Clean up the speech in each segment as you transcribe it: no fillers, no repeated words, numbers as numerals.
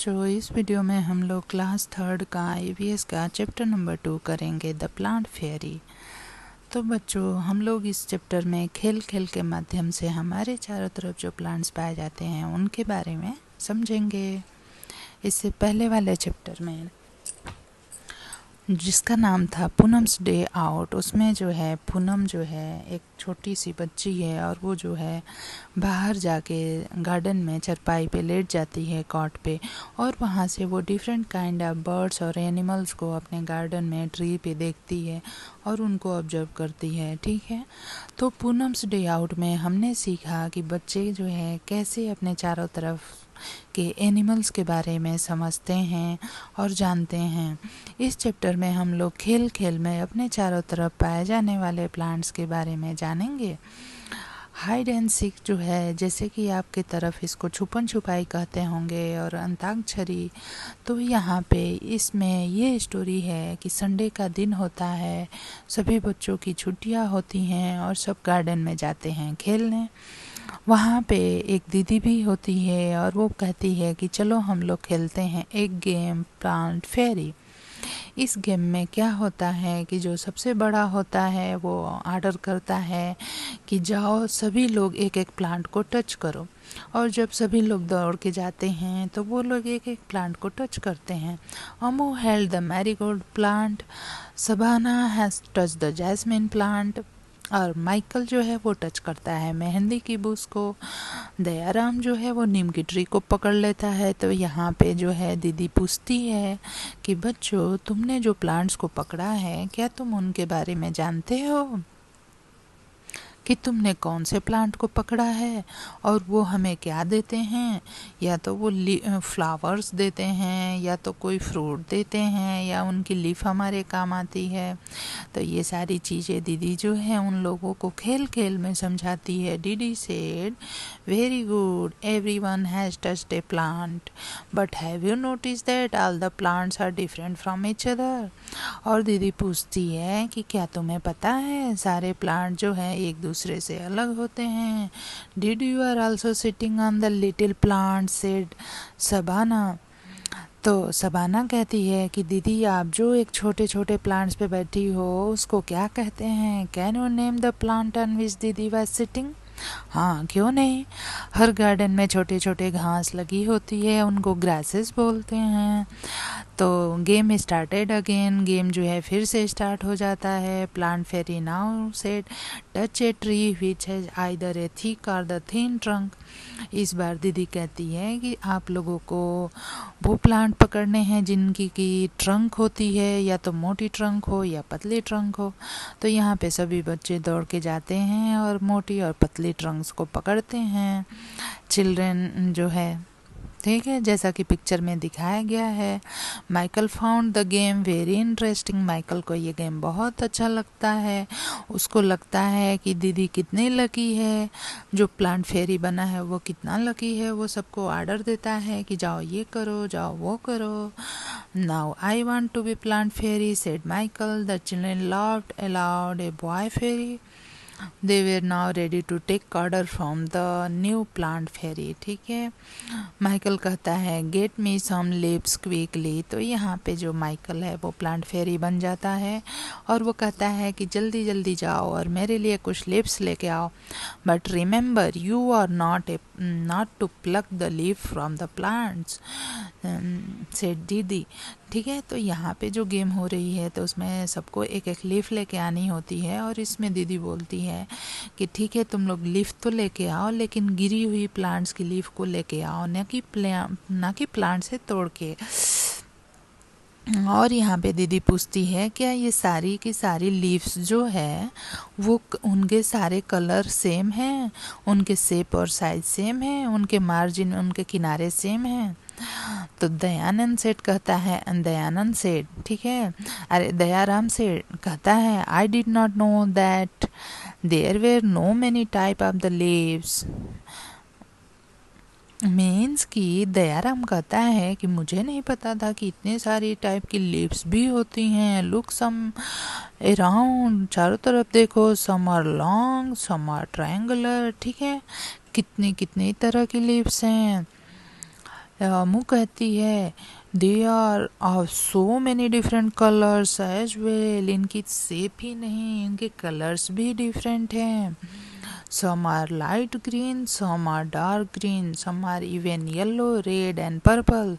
बच्चों, इस वीडियो में हम लोग क्लास थर्ड का EVS का चैप्टर नंबर 2 करेंगे, द प्लांट फेयरी। तो बच्चों, हम लोग इस चैप्टर में खेल खेल के माध्यम से हमारे चारों तरफ जो प्लांट्स पाए जाते हैं उनके बारे में समझेंगे। इससे पहले वाले चैप्टर में जिसका नाम था पूनम्स डे आउट, उसमें जो है पूनम जो है एक छोटी सी बच्ची है और वो जो है बाहर जाके गार्डन में चरपाई पे लेट जाती है कॉट पे, और वहाँ से वो डिफरेंट काइंड ऑफ बर्ड्स और एनिमल्स को अपने गार्डन में ट्री पे देखती है और उनको ऑब्जर्व करती है। ठीक है, तो पूनम्स डे आउट में हमने सीखा कि बच्चे जो है कैसे अपने चारों तरफ के एनिमल्स के बारे में समझते हैं और जानते हैं। इस चैप्टर में हम लोग खेल खेल में अपने चारों तरफ पाए जाने वाले प्लांट्स के बारे में जानेंगे। हाइड एंड सीक जो है, जैसे कि आपके तरफ इसको छुपन छुपाई कहते होंगे, और अंताक्षरी, तो यहाँ पे इसमें ये स्टोरी है कि संडे का दिन होता है, सभी बच्चों की छुट्टियाँ होती हैं और सब गार्डन में जाते हैं खेलने। वहाँ पे एक दीदी भी होती है और वो कहती है कि चलो हम लोग खेलते हैं एक गेम, प्लांट फेयरी। इस गेम में क्या होता है कि जो सबसे बड़ा होता है वो ऑर्डर करता है कि जाओ सभी लोग एक एक प्लांट को टच करो, और जब सभी लोग दौड़ के जाते हैं तो वो लोग एक एक प्लांट को टच करते हैं। Amu held the marigold plant, Sabana has touch the jasmine plant, और माइकल जो है वो टच करता है मेहंदी की बूस को। दयाराम जो है वो नीम की ट्री को पकड़ लेता है। तो यहाँ पे जो है दीदी पूछती है कि बच्चों, तुमने जो प्लांट्स को पकड़ा है क्या तुम उनके बारे में जानते हो कि तुमने कौन से प्लांट को पकड़ा है और वो हमें क्या देते हैं? या तो वो फ्लावर्स देते हैं, या तो कोई फ्रूट देते हैं, या उनकी लीफ हमारे काम आती है। तो ये सारी चीज़ें दीदी जो है उन लोगों को खेल खेल में समझाती है। Didi said, very good, everyone has touched a plant, but have you notice that all the plants are different from each other. और दीदी पूछती है कि क्या तुम्हें पता है सारे प्लांट जो हैं एक दूसरे से अलग होते हैं। Did you are also sitting on the little plant, said Sabana. तो सबाना कहती है कि दीदी, आप जो एक छोटे छोटे प्लांट्स पे बैठी हो उसको क्या कहते हैं? Can you name the plant on which दीदी वाज सिटिंग? हाँ, क्यों नहीं। हर गार्डन में छोटे छोटे घास लगी होती है, उनको ग्रासेस बोलते हैं। तो गेम स्टार्टेड अगेन, गेम जो है फिर से स्टार्ट हो जाता है। Plant fairy now said, touch a tree which has either A thick और द थिन ट्रंक। इस बार दीदी कहती है कि आप लोगों को वो प्लांट पकड़ने हैं जिनकी की ट्रंक होती है, या तो मोटी ट्रंक हो या पतली ट्रंक हो। तो यहाँ पे सभी बच्चे दौड़ के जाते हैं और मोटी और पतली ट्रंक्स को पकड़ते हैं। चिल्ड्रन जो है, ठीक है, जैसा कि पिक्चर में दिखाया गया है। Michael found the game very interesting. Michael को ये गेम बहुत अच्छा लगता है। उसको लगता है कि दीदी कितनी लकी है, जो प्लांट फेयरी बना है वो कितना लकी है। वो सबको ऑर्डर देता है कि जाओ ये करो, जाओ वो करो। Now I want to be plant fairy, said Michael. The children laughed aloud. A boy fairy. They were now ready to take order from the new plant fairy। ठीक है, माइकल कहता है get me some leaves quickly. तो यहाँ पे जो Michael है वो प्लांट फेयरी बन जाता है और वो कहता है कि जल्दी जल्दी जाओ और मेरे लिए कुछ लीव्स लेके आओ। But remember, you are not to pluck the leaf from the plants, said Didi. ठीक है, तो यहाँ पे जो गेम हो रही है तो उसमें सबको एक एक लीफ लेके आनी होती है, और इसमें दीदी बोलती है कि ठीक है, तुम लोग लीफ तो लेके आओ, लेकिन गिरी हुई प्लांट्स की लीफ को लेके आओ, ना कि प्लांट से तोड़ के। और यहाँ पे दीदी पूछती है क्या ये सारी की सारी लीव्स जो है वो उनके सारे कलर सेम हैं, उनके शेप और साइज सेम है, उनके मार्जिन, उनके किनारे सेम हैं? तो दयानंद सेठ कहता है, दयानंद सेठ, ठीक है, अरे दयाराम सेठ कहता है, I did not know that there were no many type of the leaves. Means कि दयाराम कहता है कि मुझे नहीं पता था कि इतने सारी टाइप की लीव्स भी होती हैं। लुक सम अराउंड, चारों तरफ देखो, some are long, some are triangular. ठीक है, कितनी कितनी तरह की लीव्स हैं। मुँह कहती है they are of so many different colours as well, इनकी शेप ही नहीं इनके कलर्स भी डिफरेंट हैं. Some are light green, some are dark green, some are even yellow, red and purple.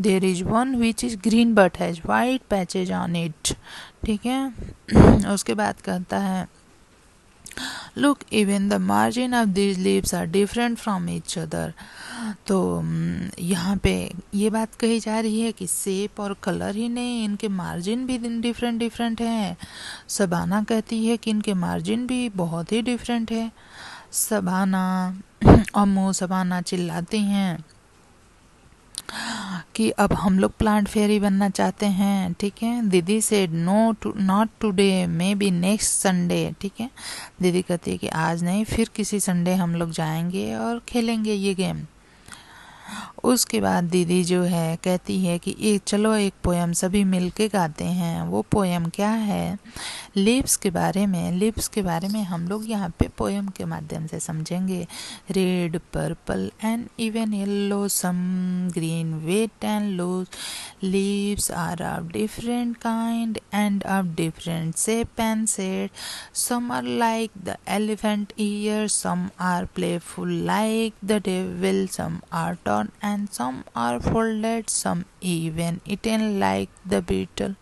There is one which is green but has white patches on it. ठीक है. उसके बाद कहता है Look, even the margin of these leaves are different from each other. तो यहाँ पे ये बात कही जा रही है कि शेप और कलर ही नहीं इनके मार्जिन भी डिफरेंट डिफरेंट हैं. सबाना कहती है कि इनके मार्जिन भी बहुत ही डिफरेंट है. सबाना अम्मू सबाना चिल्लाती हैं कि अब हम लोग प्लांट फेरी बनना चाहते हैं. ठीक है. Didi said no not today may be next Sunday. ठीक है. दीदी कहती है कि आज नहीं फिर किसी संडे हम लोग जाएंगे और खेलेंगे ये गेम. उसके बाद दीदी जो है कहती है कि एक चलो एक पोयम सभी मिलके गाते हैं. वो पोयम क्या है? लीव्स के बारे में. लीव्स के बारे में हम लोग यहाँ पे पोयम के माध्यम से समझेंगे. Red purple and even yellow some green wet and loose leaves are of different kind and of different shape and shade. Some are like the elephant ear, some are playful like the devil, some are torn and some are folded, some even eaten like the beetle.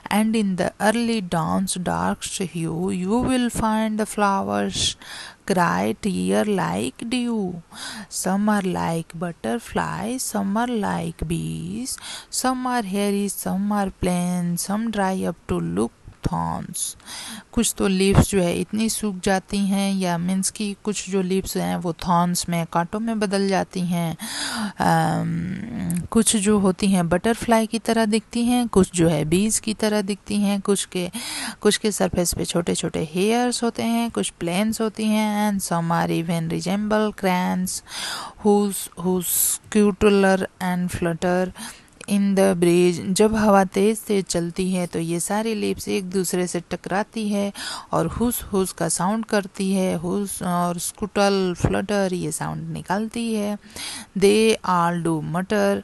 And in the early dawn's darkest hue, you will find the flowers cry tear like dew. Some are like butterflies, some are like bees, some are hairy, some are plain, some dry up to look thorns. कुछ तो leaves जो है इतनी सूख जाती हैं या means की कुछ जो लीव्स हैं वो थॉर्न्स में कांटों में बदल जाती हैं. कुछ जो होती हैं बटरफ्लाई की तरह दिखती हैं, कुछ जो है बीज की तरह दिखती हैं, कुछ के सरफेस पे छोटे छोटे हेयर्स होते हैं, कुछ प्लेन्स होती हैं. And some are even resemble cranes whose scuttle and flutter in the breeze. जब हवा तेज तेज चलती है तो ये सारी लीव्स एक दूसरे से टकराती है और हुस हुस का साउंड करती है. हुस और स्कूटल फ्लटर ये साउंड निकालती है. दे ऑल डू मटर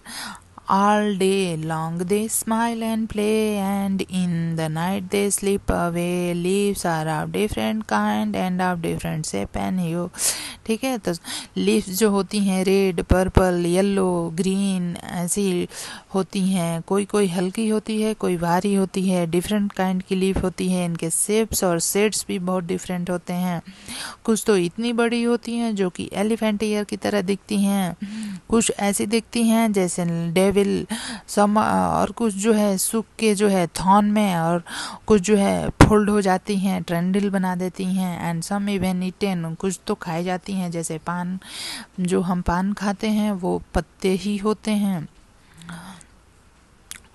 all day long they smile and play, and in the night they sleep away. Leaves are of different kind and of different shape and hue. ठीक है. तो लीव्स जो होती हैं रेड पर्पल येलो ग्रीन ऐसी होती हैं. कोई कोई हल्की होती है, कोई भारी होती है. डिफरेंट काइंड की लीफ होती है. इनके शेप्स और शेड्स भी बहुत डिफरेंट होते हैं. कुछ तो इतनी बड़ी होती हैं जो कि एलिफेंट ईयर की तरह दिखती हैं, कुछ ऐसी दिखती हैं जैसे डेविल सम, और कुछ जो है सूख के जो है थॉर्न में, और कुछ जो है फोल्ड हो जाती हैं ट्रेंडल बना देती हैं. एंड सम इवन ईटेन, कुछ तो खाई जाती हैं जैसे पान, जो हम पान खाते हैं वो पत्ते ही होते हैं.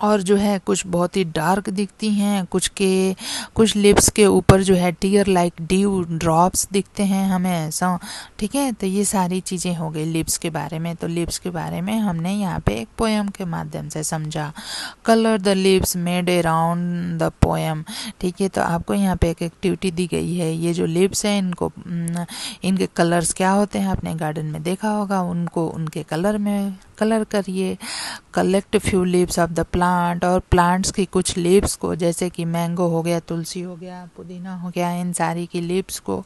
और जो है कुछ बहुत ही डार्क दिखती हैं. कुछ लिप्स के ऊपर जो है टीयर लाइक ड्यू ड्रॉप्स दिखते हैं हमें. ठीक है. तो ये सारी चीज़ें हो गई लिप्स के बारे में. तो लिप्स के बारे में हमने यहाँ पे एक पोएम के माध्यम से समझा. Colour the lips made around the poem. ठीक है. तो आपको यहाँ पे एक एक्टिविटी दी गई है. ये जो लिप्स हैं इनके कलर्स क्या होते हैं आपने गार्डन में देखा होगा. उनको उनके कलर में कलर करिए. Collect few leaves of the plant, और प्लांट्स की कुछ लीव्स को, जैसे कि मैंगो हो गया, तुलसी हो गया, पुदीना हो गया, इन सारी की लीव्स को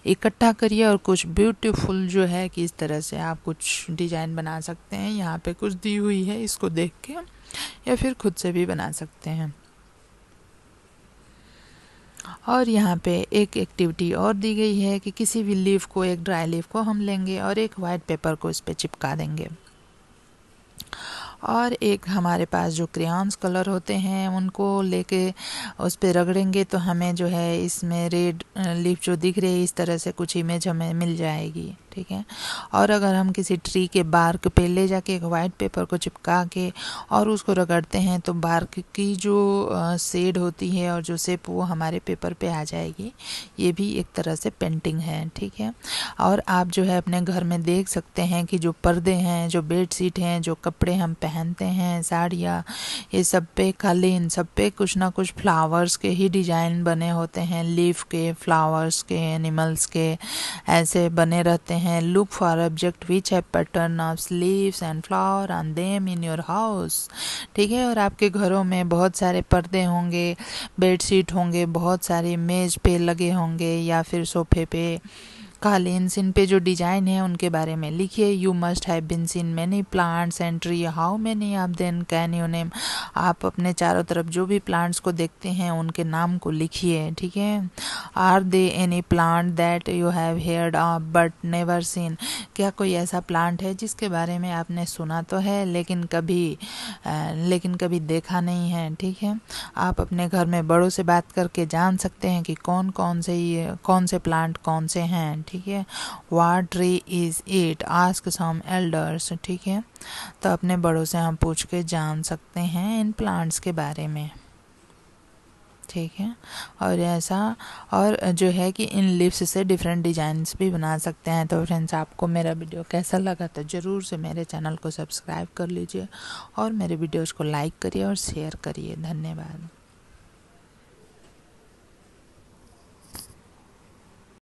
इकट्ठा करिए और कुछ ब्यूटीफुल जो है कि इस तरह से आप कुछ डिजाइन बना सकते हैं. यहाँ पे कुछ दी हुई है, इसको देख के या फिर खुद से भी बना सकते हैं. और यहाँ पे एक एक्टिविटी और दी गई है कि किसी भी लीफ को, एक ड्राई लीफ को हम लेंगे और एक वाइट पेपर को इस पे चिपका देंगे, और एक हमारे पास जो क्रेयॉन्स कलर होते हैं उनको लेके उस पे रगड़ेंगे तो हमें जो है इसमें रेड लीफ जो दिख रही है इस तरह से कुछ इमेज हमें मिल जाएगी. ठीक है. और अगर हम किसी ट्री के बार्क पे ले जाके एक वाइट पेपर को चिपका के और उसको रगड़ते हैं तो बार्क की जो शेड होती है और जो शेप वो हमारे पेपर पे आ जाएगी. ये भी एक तरह से पेंटिंग है. ठीक है. और आप जो है अपने घर में देख सकते हैं कि जो पर्दे हैं, जो बेडशीट हैं, जो कपड़े हम पहनते हैं, साड़ियाँ, ये सब पे कालीन सब पे कुछ ना कुछ फ्लावर्स के ही डिजाइन बने होते हैं. लीफ के, फ्लावर्स के, एनिमल्स के ऐसे बने रहते हैं look for object which have pattern of leaves and flower on them in your house. ठीक है, और आपके घरों में बहुत सारे पर्दे होंगे, बेडशीट होंगे, बहुत सारे मेज पे लगे होंगे या फिर सोफे पे, कालीन, इन पे जो डिजाइन है उनके बारे में लिखिए। You must have been seen many plants and tree, how many of them can you name. आप अपने चारों तरफ जो भी प्लांट्स को देखते हैं उनके नाम को लिखिए। ठीक है, are they any plant that you have heard of but never seen, क्या कोई ऐसा प्लांट है जिसके बारे में आपने सुना तो है लेकिन कभी देखा नहीं है। ठीक है, आप अपने घर में बड़ों से बात करके जान सकते हैं कि कौन से प्लांट कौन से हैं। ठीक है, what tree is it, ask some elders. ठीक है, तो अपने बड़ों से हम पूछ के जान सकते हैं इन प्लांट्स के बारे में। ठीक है, और ऐसा और जो है कि इन लिव्स से डिफरेंट डिजाइन्स भी बना सकते हैं। तो फ्रेंड्स, आपको मेरा वीडियो कैसा लगा तो ज़रूर से मेरे चैनल को सब्सक्राइब कर लीजिए और मेरे वीडियोज़ को लाइक करिए और शेयर करिए। धन्यवाद।